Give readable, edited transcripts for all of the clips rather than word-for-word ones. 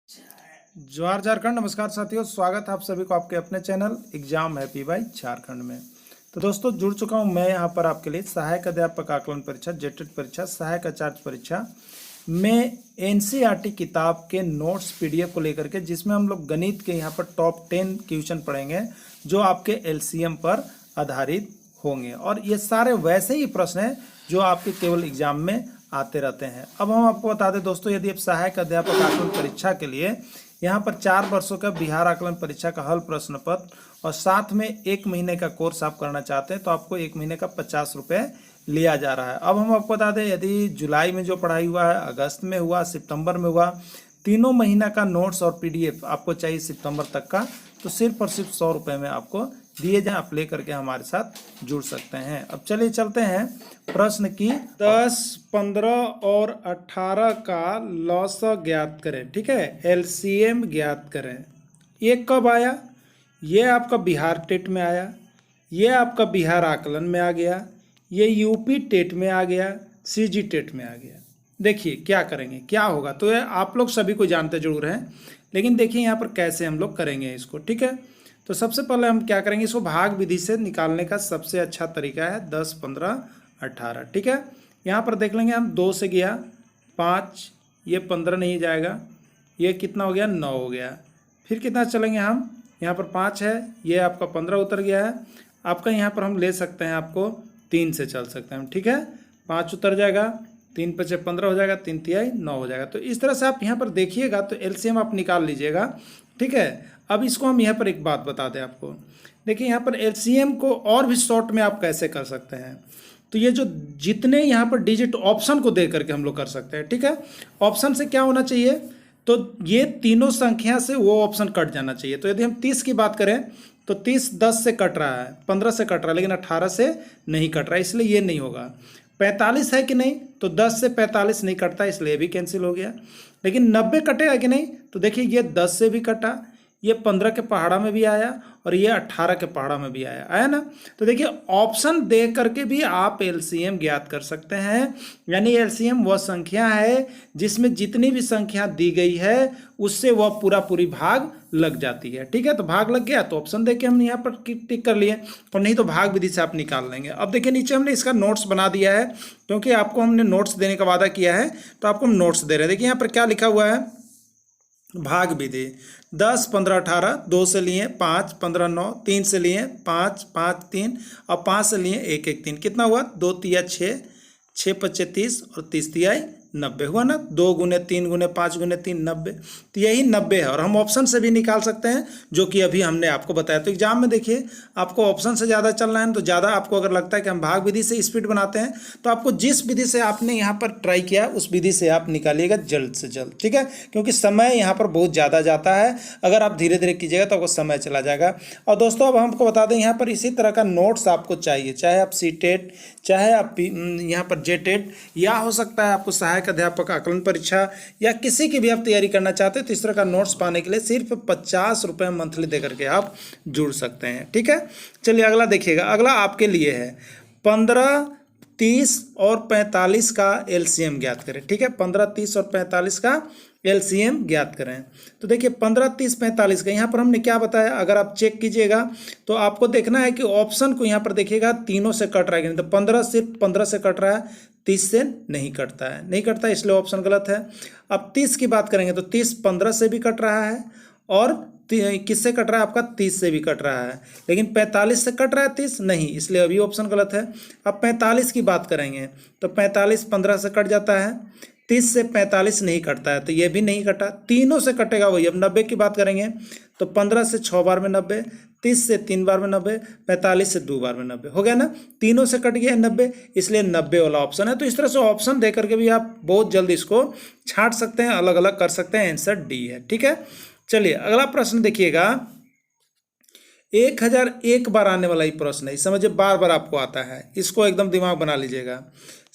जोहार झारखंड। नमस्कार साथियों, स्वागत है आप सभी को आपके अपने channel exam happy by Jharkhand में। तो दोस्तों जुड़ चुका हूं मैं यहां पर आपके लिए सहायक अध्यापक आकलन परीक्षा, जेटेट परीक्षा, सहायक आचार्य परीक्षा में एनसीईआरटी किताब के नोट्स पीडीएफ को लेकर के, जिसमें हम लोग गणित के यहां पर टॉप 10 क्वेश्चन पढ़ेंगे जो आपके एलसीएम पर आधारित होंगे। और ये सारे वैसे ही प्रश्न हैं जो आपके केवल एग्जाम में आते रहते हैं। अब हम आपको बता दें दोस्तों, यदि आप सहायक अध्यापक आकलन परीक्षा के लिए यहाँ पर 4 वर्षों का बिहार आकलन परीक्षा का हल प्रश्न पत्र और साथ में 1 महीने का कोर्स आप करना चाहते हैं तो आपको 1 महीने का 50 रुपये लिया जा रहा है। अब हम आपको बता दें, यदि जुलाई में जो पढ़ाई हुआ है, अगस्त में हुआ, सितंबर में हुआ, तीनों महीना का नोट्स और पीडीएफ आपको चाहिए सितंबर तक का, तो सिर्फ और सिर्फ 100 रुपये में आपको दिए जाए। आप लेकर के हमारे साथ जुड़ सकते हैं। अब चलिए चलते हैं प्रश्न की 10, 15 और 18 का लॉसा ज्ञात करें। ठीक है, एलसीएम ज्ञात करें। ये कब आया? ये आपका बिहार टेट में आया, ये आपका बिहार आकलन में आ गया, ये यूपी टेट में आ गया, सीजी टेट में आ गया। देखिए क्या करेंगे, क्या होगा, तो ये आप लोग सभी को जानते जरूर हैं, लेकिन देखिए यहाँ पर कैसे हम लोग करेंगे इसको। ठीक है, तो सबसे पहले हम क्या करेंगे, इसको भाग विधि से निकालने का सबसे अच्छा तरीका है 10, 15, 18। ठीक है, यहाँ पर देख लेंगे हम, 2 से गया 5, ये 15 नहीं जाएगा, ये कितना हो गया, 9 हो गया। फिर कितना चलेंगे हम, यहाँ पर 5 है, ये आपका 15 उतर गया है। आपका यहाँ पर हम ले सकते हैं, आपको 3 से चल सकते हैं हम। ठीक है, 5 उतर जाएगा, 3 × 5 = 15 हो जाएगा, 3 × 3 = 9 हो जाएगा। तो इस तरह से आप यहाँ पर देखिएगा तो एलसीएम आप निकाल लीजिएगा। ठीक है, अब इसको हम यहाँ पर एक बात बता दें आपको। देखिए यहाँ पर एलसीएम को और भी शॉर्ट में आप कैसे कर सकते हैं, तो ये जो जितने यहाँ पर डिजिट ऑप्शन को दे करके हम लोग कर सकते हैं। ठीक है, ऑप्शन से क्या होना चाहिए, तो ये तीनों संख्या से वो ऑप्शन कट जाना चाहिए। तो यदि हम 30 की बात करें तो 30 10 से कट रहा है, 15 से कट रहा है, लेकिन 18 से नहीं कट रहा है, इसलिए ये नहीं होगा। 45 है कि नहीं, तो 10 से 45 नहीं कटता, इसलिए भी कैंसिल हो गया। लेकिन 90 कटेगा कि नहीं, तो देखिए ये 10 से भी कटा, ये 15 के पहाड़ा में भी आया और ये 18 के पहाड़ा में भी आया, आया ना। तो देखिए ऑप्शन दे करके भी आप एलसीएम ज्ञात कर सकते हैं। यानी एलसीएम वह संख्या है जिसमें जितनी भी संख्या दी गई है उससे वह पूरी भाग लग जाती है। ठीक है, तो भाग लग गया तो ऑप्शन दे के हम यहाँ पर टिक कर लिए, और नहीं तो भाग विधि से आप निकाल लेंगे। अब देखिए नीचे हमने इसका नोट्स बना दिया है, क्योंकि आपको हमने नोट्स देने का वादा किया है तो आपको हम नोट्स दे रहे हैं। देखिए यहाँ पर क्या लिखा हुआ है, भाग विधि 10, 15, 18, 2 से लिए 5, 15, 9, 3 से लिए 5, 5, 3 और 5 से लिए 1, 1, 3, कितना हुआ, 2 × 6, 6 × 5 = 30 और 30 × 90 हुआ ना। 2 × 3 × 5 × 3 90, तो यही 90 है। और हम ऑप्शन से भी निकाल सकते हैं, जो कि अभी हमने आपको बताया। तो एग्जाम में देखिए आपको ऑप्शन से ज़्यादा चलना है, तो ज़्यादा आपको अगर लगता है कि हम भाग विधि से स्पीड बनाते हैं, तो आपको जिस विधि से आपने यहाँ पर ट्राई किया उस विधि से आप निकालिएगा जल्द से जल्द। ठीक है, क्योंकि समय यहाँ पर बहुत ज़्यादा जाता है, अगर आप धीरे धीरे कीजिएगा तो आपको समय चला जाएगा। और दोस्तों अब हमको बता दें, यहाँ पर इसी तरह का नोट्स आपको चाहिए, चाहे आप सीटेट, चाहे आप यहाँ पर जेटेट, या हो सकता है आपको सहायक अध्यापक आकलन परीक्षा, या किसी की भी आप तैयारी करना चाहते हैं, तो इस तरह का नोट्स पाने के लिए सिर्फ 50 रुपये मंथली दे करके आप जुड़ सकते हैं। ठीक है, चलिए अगला देखिएगा। अगला आपके लिए है 15, 30 और 45 का एलसीएम ज्ञात करें। ठीक है, 15, 30 और 45 का एलसीएम ज्ञात करें। तो देखिए 15, 30, 45 का यहाँ पर हमने क्या बताया, अगर आप चेक कीजिएगा तो आपको देखना है कि ऑप्शन को यहाँ पर देखिएगा तीनों से कट रहा है कि नहीं। तो 15 सिर्फ 15 से कट रहा है, 30 से नहीं कटता है, नहीं कटता, इसलिए ऑप्शन गलत है। अब 30 की बात करेंगे तो 30 15 से भी कट रहा है और किससे कट रहा है, आपका 30 से भी कट रहा है, लेकिन 45 से कट रहा है 30 नहीं, इसलिए अभी ऑप्शन गलत है। अब 45 की बात करेंगे तो 45 15 से कट जाता है, 30 से 45 नहीं कटता है, तो ये भी नहीं कटा, तीनों से कटेगा वही। अब 90 की बात करेंगे तो 15 से 6 बार में 90, 30 से 3 बार में 90, 45 से 2 बार में 90, हो गया ना, तीनों से कट गया 90, इसलिए 90 वाला ऑप्शन है। तो इस तरह से ऑप्शन दे करके भी आप बहुत जल्दी इसको छांट सकते हैं, अलग अलग कर सकते हैं। आंसर डी है। ठीक है, चलिए अगला प्रश्न देखिएगा। 1001 बार आने वाला ही प्रश्न है, समझिए बार बार आपको आता है, इसको एकदम दिमाग बना लीजिएगा।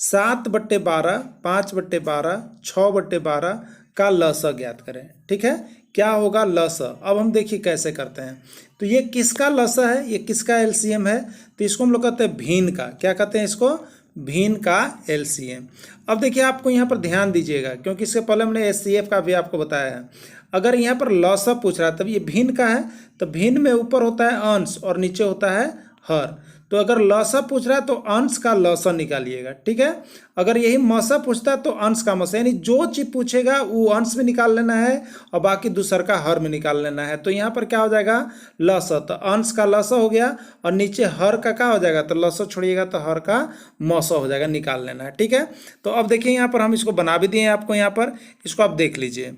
7/12, 5/12, 6/12 का लसा ज्ञात करें। ठीक है, क्या होगा लसा, अब हम देखिए कैसे करते हैं। तो ये किसका लसा है, ये किसका एलसीएम है, तो इसको हम लोग कहते हैं भिन्न का, क्या कहते हैं इसको, भिन्न का एलसीएम। अब देखिए आपको यहाँ पर ध्यान दीजिएगा, क्योंकि इससे पहले हमने एचसीएफ का भी आपको बताया है। अगर यहाँ पर लसा पूछ रहा है तब ये भिन्न का है, तो भिन्न में ऊपर होता है अंश और नीचे होता है हर। तो अगर लसा पूछ रहा है तो अंश का लसा निकालिएगा, ठीक है। अगर यही मसा पूछता है तो अंश का मसा, यानी जो चीज पूछेगा वो अंश में निकाल लेना है और बाकी दूसर का हर में निकाल लेना है। तो यहाँ पर क्या हो जाएगा लसा, तो अंश का लसा हो गया और नीचे हर का क्या हो जाएगा, तो लसा छोड़िएगा तो हर का मसा हो जाएगा, निकाल लेना है, ठीक है। तो अब देखिए यहाँ पर हम इसको बना भी दिए आपको, यहाँ पर इसको आप देख लीजिए।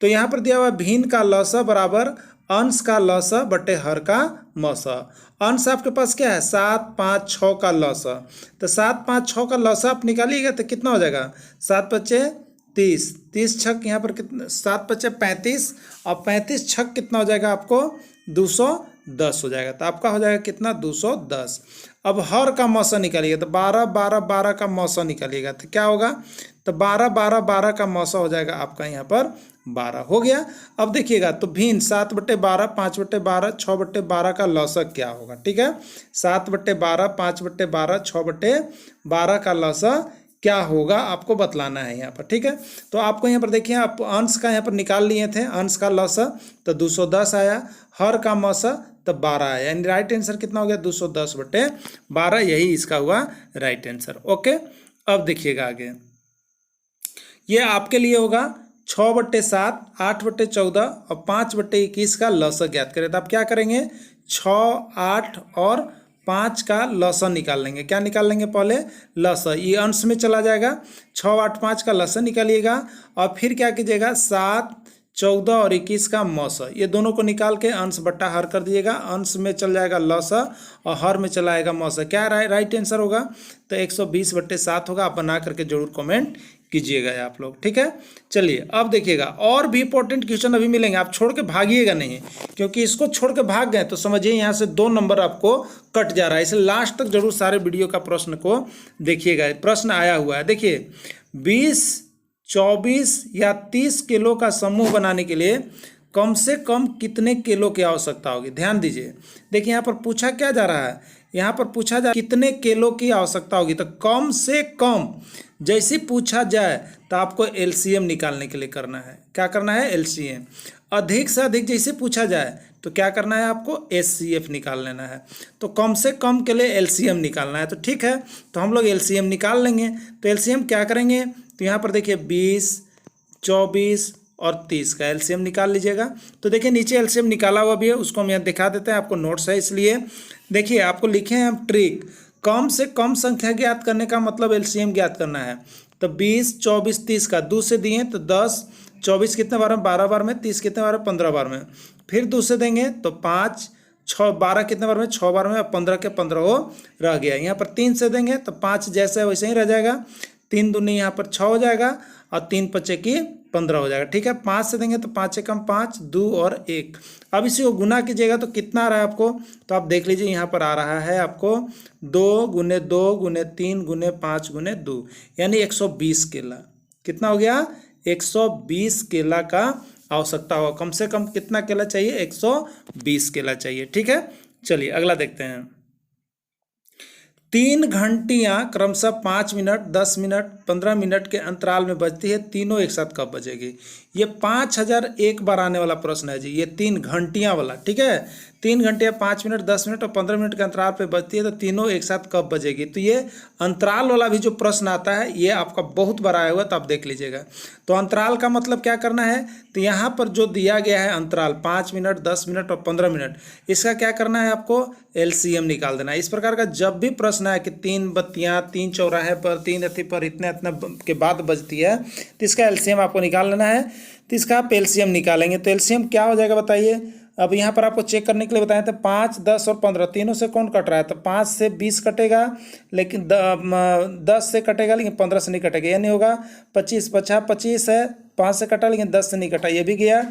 तो यहाँ पर दिया हुआ भिन्न का लसा बराबर अंश का लसा बटे हर का मसा। अंश आपके पास क्या है 7, 5, 6 का लसा, तो 7, 5, 6 का लसा आप निकालिएगा तो कितना हो जाएगा 7 पच्चे 30, 30 छक यहाँ पर कितना 7 पच्चे 35 और 35 छक कितना हो जाएगा आपको 210 हो जाएगा। तो आपका हो जाएगा कितना 210। अब हर का मौसा निकालिएगा तो 12, 12, 12 का मौसा निकालिएगा तो क्या होगा, तो 12, 12, 12 का मौसा हो जाएगा आपका यहाँ पर 12 हो गया। अब देखिएगा तो भिन्न 7 बटे 12, 5 बटे 12, 6 बटे 12 का लौसक क्या होगा, ठीक है। 7 बटे 12, 5 बटे 12, 6 बटे 12 का लौसक क्या होगा आपको बतलाना है यहाँ पर, ठीक है। तो आपको यहाँ पर देखिए आप अंश का यहाँ पर निकाल लिए थे, अंश का लौसक तो 210 आया, हर का मौसक तो 12 आया, यानी राइट आंसर कितना हो गया 210 बटे 12, यही इसका हुआ राइट आंसर। ओके, अब देखिएगा आगे, ये आपके लिए होगा 6 बट्टे 7, 8 बट्टे 14 और 5 बट्टे 21 का लौसक ज्ञात करें। तो आप क्या करेंगे 6, 8 और 5 का लौसक निकाल लेंगे। क्या निकाल लेंगे पहले लौसक, ये अंश में चला जाएगा, 6, 8, 5 का लौसक निकालिएगा और फिर क्या कीजिएगा 7, 14 और 21 का मौसा, ये दोनों को निकाल के अंश बट्टा हर कर दिएगा, अंश में चल जाएगा लौसा और हर में चला आएगा मौसा। क्या राइट आंसर होगा, तो 120 बट्टे 7 होगा। आप बना करके जरूर कमेंट कीजिएगा आप लोग, ठीक है। चलिए अब देखिएगा और भी इंपॉर्टेंट क्वेश्चन अभी मिलेंगे, आप छोड़ के भागिएगा नहीं, क्योंकि इसको छोड़ के भाग गए तो समझिए यहाँ से 2 नंबर आपको कट जा रहा है। इसलिए लास्ट तक जरूर सारे वीडियो का प्रश्न को देखिएगा। प्रश्न आया हुआ है, देखिए 20, 24 या 30 किलो का समूह बनाने के लिए कम से कम कितने किलो की आवश्यकता होगी। ध्यान दीजिए, देखिए यहाँ पर पूछा क्या जा रहा है, यहाँ पर पूछा जा कितने किलो की आवश्यकता होगी। तो कम से कम जैसे पूछा जाए तो आपको एलसीएम निकालने के लिए करना है। क्या करना है एलसीएम। अधिक से अधिक जैसे पूछा जाए तो क्या करना है आपको एचसीएफ निकाल लेना है। तो कम से कम के लिए एलसीएम निकालना है, तो ठीक है, तो हम लोग एलसीएम निकाल लेंगे। तो एलसीएम क्या करेंगे, तो यहाँ पर देखिए 20, 24 और 30 का एलसीएम निकाल लीजिएगा। तो देखिए नीचे एलसीएम निकाला हुआ भी है, उसको हम यहाँ दिखा देते हैं, आपको नोट्स है इसलिए। देखिए आपको लिखे हैं हम ट्रिक, कम से कम संख्या ज्ञात करने का मतलब एलसीएम ज्ञात करना है। तो 20, 24, 30 का 2 से दिए तो 10, 24 कितने बार में 12 बार में, 30 कितने बार में 15 बार में, फिर 2 से देंगे तो 5, 6, 12 कितने बार में 6 बार में, 15 के 15 वो रह गया। यहाँ पर 3 से देंगे तो 5 जैसे है वैसे ही रह जाएगा, 3 दूनी यहाँ पर 6 हो जाएगा और 3 पचे की 15 हो जाएगा, ठीक है। 5 से देंगे तो 5 एकम 5, 2 और 1। अब इसी को गुना कीजिएगा तो कितना आ रहा है आपको, तो आप देख लीजिए यहाँ पर आ रहा है आपको 2 गुने 2 गुने 3 गुने 5 गुने 2, यानी 120 केला। कितना हो गया 120 केला का आवश्यकता होगा। कम से कम कितना केला चाहिए 120 केला चाहिए, ठीक है। चलिए अगला देखते हैं। 3 घंटियां क्रमशः 5 मिनट, 10 मिनट, 15 मिनट के अंतराल में बजती है, तीनों एक साथ कब बजेगी। ये 5001 बार आने वाला प्रश्न है जी, ये 3 घंटियां वाला, ठीक है। 3 घंटियां 5 मिनट, 10 मिनट और 15 मिनट के अंतराल पे बजती है, तो तीनों एक साथ कब बजेगी। तो ये अंतराल वाला भी जो प्रश्न आता है ये आपका बहुत बार आया हुआ, तो आप देख लीजिएगा। तो अंतराल का मतलब क्या करना है, तो यहाँ पर जो दिया गया है अंतराल 5 मिनट, 10 मिनट और 15 मिनट, इसका क्या करना है आपको एलसीएम निकाल देना है। इस प्रकार का जब भी प्रश्न है कि 3 बत्तियाँ 3 चौराहे पर 3 अथी पर इतने के बाद बजती है, तो इसका एलसीएम आपको निकाल लेना है। तो इसका आप एलसीएम निकालेंगे तो एलसीएम क्या हो जाएगा बताइए। अब यहाँ पर आपको चेक करने के लिए बताए थे 5, 10 और 15 तीनों से कौन कट रहा है, तो 5 से 20 कटेगा, लेकिन 10 से कटेगा लेकिन 15 से नहीं कटेगा, यानी होगा 25, 25 है, 5 से कटा लेकिन 10 से नहीं कटा, ये भी गया।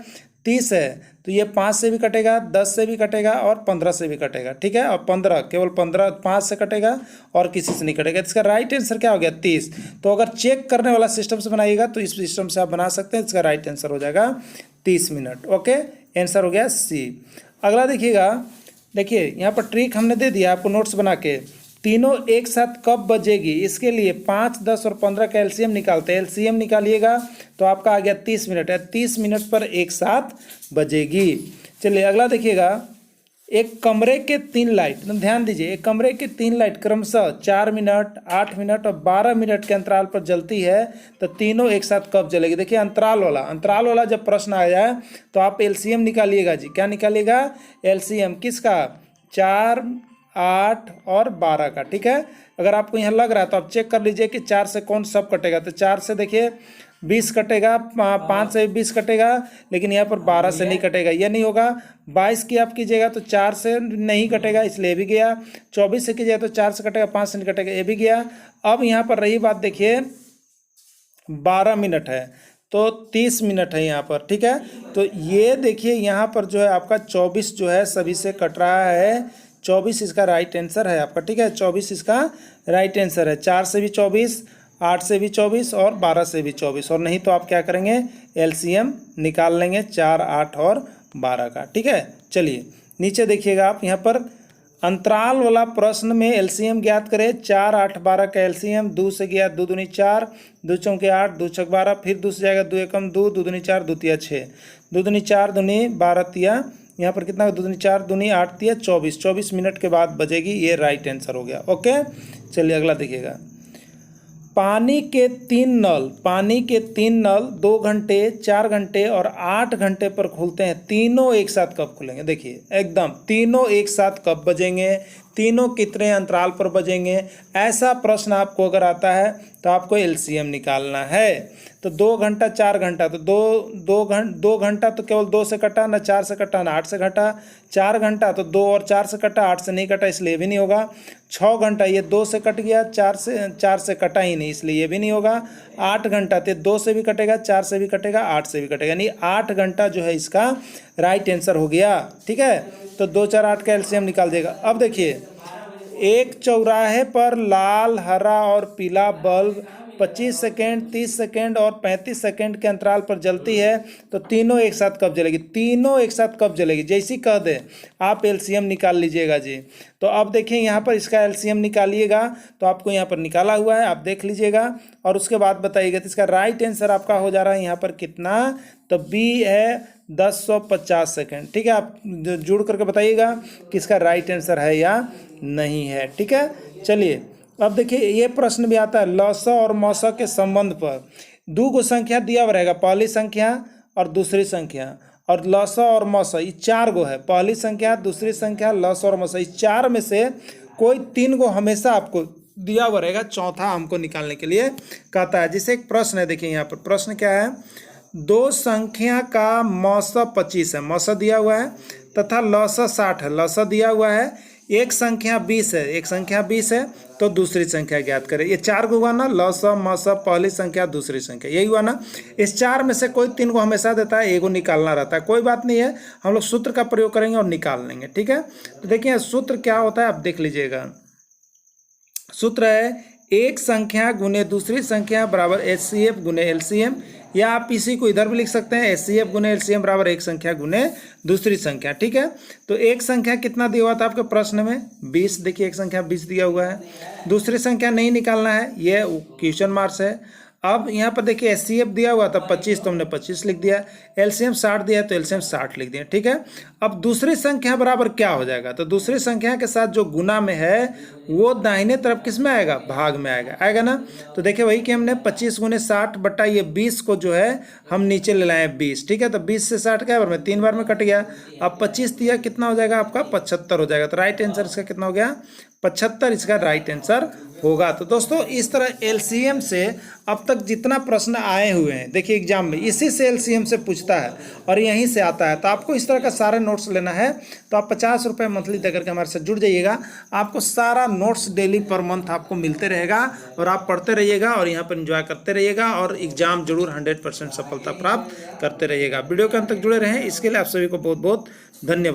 30 है तो ये 5 से भी कटेगा, 10 से भी कटेगा और 15 से भी कटेगा, ठीक है। और 15 केवल 15 5 से कटेगा और किसी से नहीं कटेगा। इसका राइट आंसर क्या हो गया 30। तो अगर चेक करने वाला सिस्टम से बनाइएगा तो इस सिस्टम से आप बना सकते हैं। इसका राइट आंसर हो जाएगा 30 मिनट। ओके, आंसर हो गया सी। अगला देखिएगा, देखिए यहाँ पर ट्रिक हमने दे दिया आपको नोट्स बना के। तीनों एक साथ कब बजेगी, इसके लिए 5, 10 और 15 का एलसीएम निकालते हैं। एलसीएम निकालिएगा तो आपका आ गया 30 मिनट है। 30 मिनट पर एक साथ बजेगी। चलिए अगला देखिएगा, एक कमरे के 3 लाइट, ध्यान दीजिए, एक कमरे के 3 लाइट क्रमशः 4 मिनट, 8 मिनट और 12 मिनट के अंतराल पर जलती है, तो तीनों एक साथ कब जलेगी। देखिए अंतराल वाला जब प्रश्न आ जाए तो आप एलसीएम निकालिएगा जी। क्या निकालिएगा, एलसीएम किसका, 4, 8 और 12 का। ठीक है, अगर आपको यहाँ लग रहा है तो आप चेक कर लीजिए कि 4 से कौन सब कटेगा। तो 4 से देखिए 20 कटेगा, 5 से 20 कटेगा, लेकिन यहाँ पर 12 से नहीं कटेगा, ये नहीं होगा। 22 की आप कीजिएगा तो 4 से नहीं कटेगा, इसलिए ये भी गया। 24 से कीजिएगा तो 4 से कटेगा, 5 से नहीं कटेगा, ये भी गया। अब यहाँ पर रही बात, देखिए 12 मिनट है तो 30 मिनट है यहाँ पर। ठीक है, तो ये देखिए यहाँ पर जो है आपका 24 जो है सभी से कट रहा है। 24 इसका राइट आंसर है आपका। ठीक है, 24 इसका राइट आंसर है। 4 से भी 24, 8 से भी 24 और 12 से भी 24। और नहीं तो आप क्या करेंगे, एलसीएम निकाल लेंगे 4, 8 और 12 का। ठीक है, चलिए नीचे देखिएगा आप, यहाँ पर अंतराल वाला प्रश्न में एलसीएम ज्ञात करें। 4, 8, 12 का एलसीएम 2 से गया, 2 दूनी 4, 2 चौके 8, 2 छक 12, फिर 2 से जाएगा, 2 एकम 2, 2 दूनी 4, 2 तिया 6, 2 दूनी 4, दूनी 12 तिया, यहाँ पर कितना, 2 दूनी 4, दूनी 8 तिया 24। 24 मिनट के बाद बजेगी, ये राइट आंसर हो गया। ओके, चलिए अगला देखिएगा, पानी के 3 नल 2 घंटे, 4 घंटे और 8 घंटे पर खुलते हैं, तीनों एक साथ कब खुलेंगे। देखिए एकदम तीनों एक साथ कब बजेंगे, तीनों कितने अंतराल पर बजेंगे, ऐसा प्रश्न आपको अगर आता है तो आपको एलसीएम निकालना है। तो 2 घंटा 4 घंटा, तो 2 घंटा तो केवल 2 से कटा, ना 4 से कटा, ना 8 से कटा। 4 घंटा तो 2 और 4 से कटा, 8 से नहीं कटा, इसलिए भी नहीं होगा। 6 घंटा ये 2 से कट गया, 4 से कटा ही नहीं, इसलिए ये भी नहीं होगा। 8 घंटा तो 2 से भी कटेगा, 4 से भी कटेगा, 8 से भी कटेगा, यानी 8 घंटा जो है इसका राइट आंसर हो गया। ठीक है, तो 2, 4, 8 का एलसीएम निकाल देगा। अब देखिए, एक चौराहे पर लाल, हरा और पीला बल्ब 25 सेकेंड, 30 सेकेंड और 35 सेकेंड के अंतराल पर जलती है, तो तीनों एक साथ कब जलेगी, तीनों एक साथ कब जलेगी, जैसी कह दे आप एलसीएम निकाल लीजिएगा जी। तो अब देखिए यहाँ पर इसका एलसीएम निकालिएगा, तो आपको यहाँ पर निकाला हुआ है, आप देख लीजिएगा और उसके बाद बताइएगा। तो इसका राइट आंसर आपका हो जा रहा है यहाँ पर कितना, तो बी है 1050 सेकेंड। ठीक है, आप जुड़ करके बताइएगा कि इसका राइट आंसर है या नहीं है। ठीक है, चलिए अब देखिए ये प्रश्न भी आता है, लस और मौस के संबंध पर 2 गो संख्या दिया हुआ रहेगा, पहली संख्या और दूसरी संख्या, और लस और मौस ये 4 गो है, पहली संख्या, दूसरी संख्या, लस और मौस, इस 4 में से कोई 3 गो हमेशा आपको दिया हुआ रहेगा, चौथा हमको निकालने के लिए कहता है। जैसे एक प्रश्न है, देखिए यहाँ पर प्रश्न क्या है, 2 संख्या का मौस 25 है, मौस दिया हुआ है, तथा लस 60 है, लस दिया हुआ है। एक संख्या 20 है, एक संख्या 20 है, तो दूसरी संख्या ज्ञात करें। ये 4 गो हुआ ना, लस मस, पहली संख्या दूसरी संख्या, यही हुआ ना। इस 4 में से कोई 3 गो हमेशा देता है, एगो निकालना रहता है, कोई बात नहीं है, हम लोग सूत्र का प्रयोग करेंगे और निकाल लेंगे। ठीक है, तो देखिए सूत्र क्या होता है, आप देख लीजिएगा। सूत्र है एक संख्या गुने दूसरी संख्या बराबर HCF गुने LCM, या आप इसी को इधर भी लिख सकते हैं, HCF गुने LCM बराबर एक संख्या गुने दूसरी संख्या। ठीक है, तो एक संख्या कितना दिया हुआ था आपके प्रश्न में, 20। देखिए एक संख्या 20 दिया हुआ है, दूसरी संख्या नहीं निकालना है, ये क्वेश्चन मार्क्स है। अब यहाँ पर देखिए HCF दिया हुआ था 25, तो हमने 25 लिख दिया, LCM 60 दिया है तो LCM 60 लिख दिया। ठीक है, अब दूसरी संख्या बराबर क्या हो जाएगा, तो दूसरी संख्या के साथ जो गुना में है वो दाहिने तरफ किस में आएगा, भाग में आएगा ना। तो देखिए वही कि हमने 25 गुने 60 बटा ये 20 को जो है हम नीचे ले लाए 20। ठीक है, तो 20 से 60 क्या बार में 3 बार में कट गया। अब 25 दिया कितना हो जाएगा आपका, 75 हो जाएगा। तो राइट आंसर इसका कितना हो गया, 75 इसका राइट आंसर होगा। तो दोस्तों इस तरह एलसीएम से अब तक जितना प्रश्न आए हुए हैं, देखिए एग्जाम में इसी से एलसीएम से पूछता है और यहीं से आता है। तो आपको इस तरह का सारे नोट्स लेना है तो आप 50 रुपये मंथली देकर के हमारे साथ जुड़ जाइएगा। आपको सारा नोट्स डेली पर मंथ आपको मिलते रहेगा और आप पढ़ते रहिएगा और यहाँ पर एंजॉय करते रहिएगा और एग्जाम जरूर 100% सफलता प्राप्त करते रहिएगा। वीडियो के अंत तक जुड़े रहें, इसके लिए आप सभी को बहुत बहुत धन्यवाद।